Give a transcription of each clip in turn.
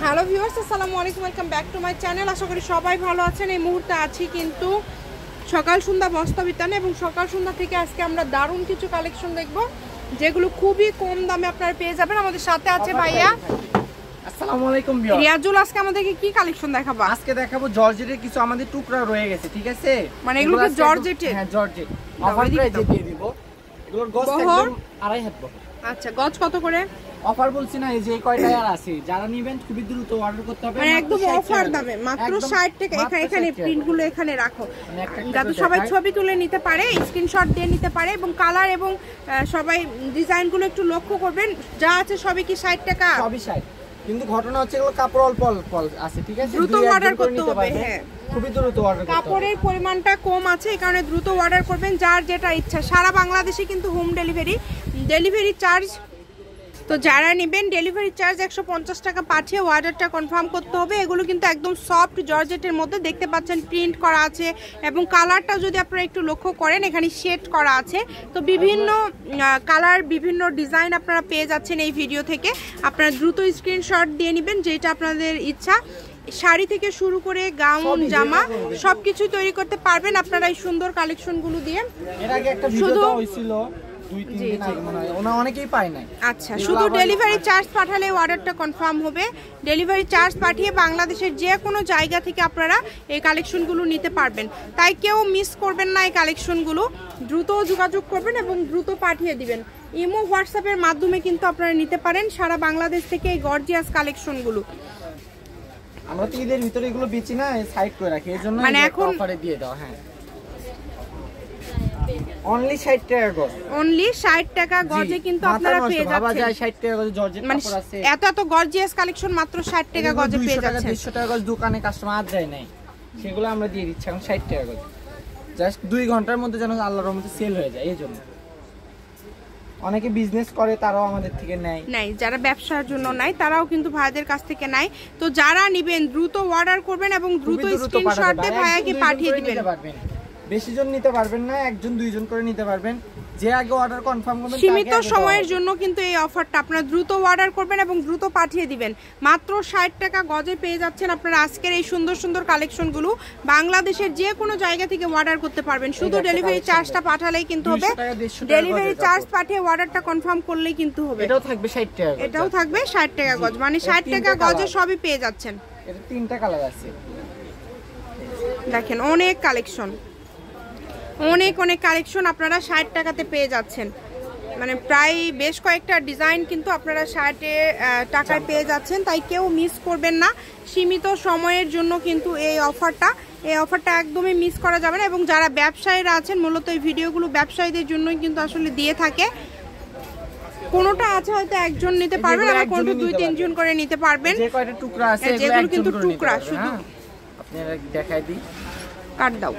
Hello viewers, আসসালামু আলাইকুম, welcome back to my channel. আশা করি সবাই ভালো আছেন। এই মুহূর্তে আছি কিন্তু সকাল সন্ধ্যা বস্তা বিতানে, এবং সকাল সন্ধ্যা থেকে আজকে আমরা দারুণ কিছু কালেকশন দেখব যেগুলো খুবই কম দামে আপনারা পেয়ে যাবেন। আমাদের সাথে আছে ভাইয়া। আসসালামু আলাইকুম ভিউয়ার্স। রিয়াজুল, আজকে আমাদেরকে কি কালেকশন দেখাবা? আজকে দেখাবো জর্জেটের কিছু আমাদের টুকরা রয়ে গেছে, ঠিক আছে? মানে এগুলো কি জর্জেটের? হ্যাঁ, জর্জেট। অফার প্রাইসে দিয়ে দিব। এগুলোর গজ একদম 2.5 হাত বহর। আচ্ছা, গজ কত করে? অফার বলছি না, এই যে কয়টা আর আছে, যারা নেবেন খুবই দ্রুত অর্ডার করতে হবে। মানে একদম অফার দামে মাত্র 60 টাকা। এখানে প্রিন্টগুলো এখানে রাখো, যাতে সবাই ছবি তুলে নিতে পারে, স্ক্রিনশট দিয়ে নিতে পারে। এবং কালার এবং সবাই ডিজাইনগুলো একটু লক্ষ্য করবেন, যা আছে সবই কি 60 টাকা? সবই 60। কিন্তু ঘটনা হচ্ছে এগুলো কাপড় অল্প অল্প আছে, ঠিক আছে? দ্রুত অর্ডার করতে হবে। হ্যাঁ, খুবই দ্রুত অর্ডার করতে হবে। কাপড়ের পরিমাণটা কম আছে, এই কারণে দ্রুত অর্ডার করবেন, যার যেটা ইচ্ছা। সারা বাংলাদেশে কিন্তু হোম ডেলিভারি চার্জ। তো যারা নেবেন ডেলিভারি চার্জ 150 টাকা পাঠিয়ে অর্ডারটা কনফার্ম করতে হবে। এগুলো কিন্তু একদম সফট জর্জেটের মধ্যে দেখতে পাচ্ছেন, প্রিন্ট করা আছে এবং কালারটা যদি আপনারা একটু লক্ষ্য করেন, এখানে শেড করা আছে। তো বিভিন্ন কালার, বিভিন্ন ডিজাইন আপনারা পেয়ে যাচ্ছেন এই ভিডিও থেকে। আপনারা দ্রুত স্ক্রিনশট দিয়ে নেবেন, যেটা আপনাদের ইচ্ছা। শাড়ি থেকে শুরু করে গাউন, জামা সবকিছু তৈরি করতে পারবেন আপনারা এই সুন্দর কালেকশনগুলো দিয়ে। এর আগে একটা ভিডিও দেওয়া হয়েছিল 2-3 দিন আগে মনে হয়, ওনা অনেকেই পায় নাই। আচ্ছা, শুধু ডেলিভারি চার্জ পাঠালে অর্ডারটা কনফার্ম হবে। ডেলিভারি চার্জ পাঠিয়ে বাংলাদেশের যে কোনো জায়গা থেকে আপনারা এই কালেকশনগুলো নিতে পারবেন। তাই কেউ মিস করবেন না এই কালেকশনগুলো, দ্রুত যোগাযোগ করবেন এবং দ্রুত পাঠিয়ে দিবেন। ইমো, হোয়াটসঅ্যাপের মাধ্যমে কিন্তু আপনারা নিতে পারেন সারা বাংলাদেশ থেকে এই গর্জিয়াস কালেকশনগুলো। আমরা তো ঈদের ভিতরে এগুলো বেচি না, সাইড করে রাখি, এজন্য মানে এখন অফারে দিয়ে দাও। হ্যাঁ, অনলি 60 টাকা গজ। অনলি 60 টাকা গজে কিন্তু আপনারা পেয়ে যাচ্ছেন। বাবা যায় 60 টাকা গজে জর্জেট কাপড় আছে। এত গর্জিয়াস কালেকশন মাত্র 60 টাকা গজে পেয়ে যাচ্ছেন। 200 টাকা গজ দোকানে কাস্টমার আর দেয় নাই, সেগুলো আমরা দিয়ে দিচ্ছি এখন 60 টাকা গজ। জাস্ট 2 ঘন্টার মধ্যে যেন আল্লাহর রহমতে সেল হয়ে যায়। এইজন্য অনেকে বিজনেস করে, তারাও আমাদের থেকে নেয়। যারা ব্যবসার জন্য নেয় তারাও কিন্তু ভাইদের কাছ থেকে নেয়। তো যারা নেবেন দ্রুত অর্ডার করবেন এবং দ্রুত স্ক্রিনশট দিয়ে ভাইয়াকে পাঠিয়ে দিবেন। বেশি জন নিতে পারবেন না, 1-2 জন করে নিতে পারবেন। যে আগে অর্ডার কনফার্ম করবেন, সীমিত সময়ের জন্য কিন্তু এই অফারটা। আপনারা দ্রুত অর্ডার করবেন এবং দ্রুত পাঠিয়ে দিবেন। মাত্র 60 টাকা গজে পেয়ে যাচ্ছেন আপনারা আজকের এই সুন্দর সুন্দর কালেকশনগুলো। বাংলাদেশের যে কোনো জায়গা থেকে অর্ডার করতে পারবেন, শুধু ডেলিভারি চার্জটা পাঠালেই কিন্তু হবে। ডেলিভারি চার্জ পাঠিয়ে অর্ডারটা কনফার্ম করলেই কিন্তু হবে। এটাও থাকবে 60 টাকা, এটাও থাকবে 60 টাকা গজ, মানে 60 টাকা গজে সবই পেয়ে যাচ্ছেন। এটা 3টা কালার আছে, দেখেন অনেক কালেকশন, অনেক কালেকশন আপনারা 60 টাকাতে পেয়ে যাচ্ছেন। মানে প্রায় বেশ কয়েকটা ডিজাইন কিন্তু আপনারা 60 টাকায় পেয়ে যাচ্ছেন। তাই কেউ মিস করবেন না, সীমিত সময়ের জন্য কিন্তু এই অফারটা একদমই মিস করা যাবে না। এবং যারা ব্যবসায়ীরা আছেন, মূলত এই ভিডিওগুলো ব্যবসায়ীদের জন্যই কিন্তু আসলে দিয়ে থাকে। কোনোটা আছে হয়তো একজন নিতে পারবেন, আবার কোনোটা 2-3 জন করে নিতে পারবেন। যে কয়টা টুকরা আছে যেগুলো কিন্তু টুকরা, শুধু আপনারা দেখাই দিই। কাট দাও,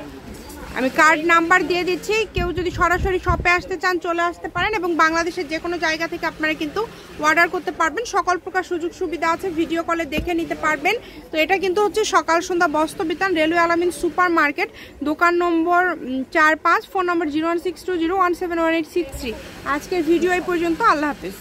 আমি কার্ড নাম্বার দিয়ে দিচ্ছি। কেউ যদি সরাসরি শপে আসতে চান চলে আসতে পারেন, এবং বাংলাদেশের যে কোনো জায়গা থেকে আপনারা কিন্তু অর্ডার করতে পারবেন। সকল প্রকার সুযোগ সুবিধা আছে, ভিডিও কলে দেখে নিতে পারবেন। তো এটা কিন্তু হচ্ছে সকাল সন্ধ্যা বস্ত্র বিতান, রেলওয়ে আলামিন সুপার মার্কেট, দোকান নম্বর 4-5, ফোন নম্বর 01620171863। আজকের ভিডিও এই পর্যন্ত। আল্লাহ হাফিজ।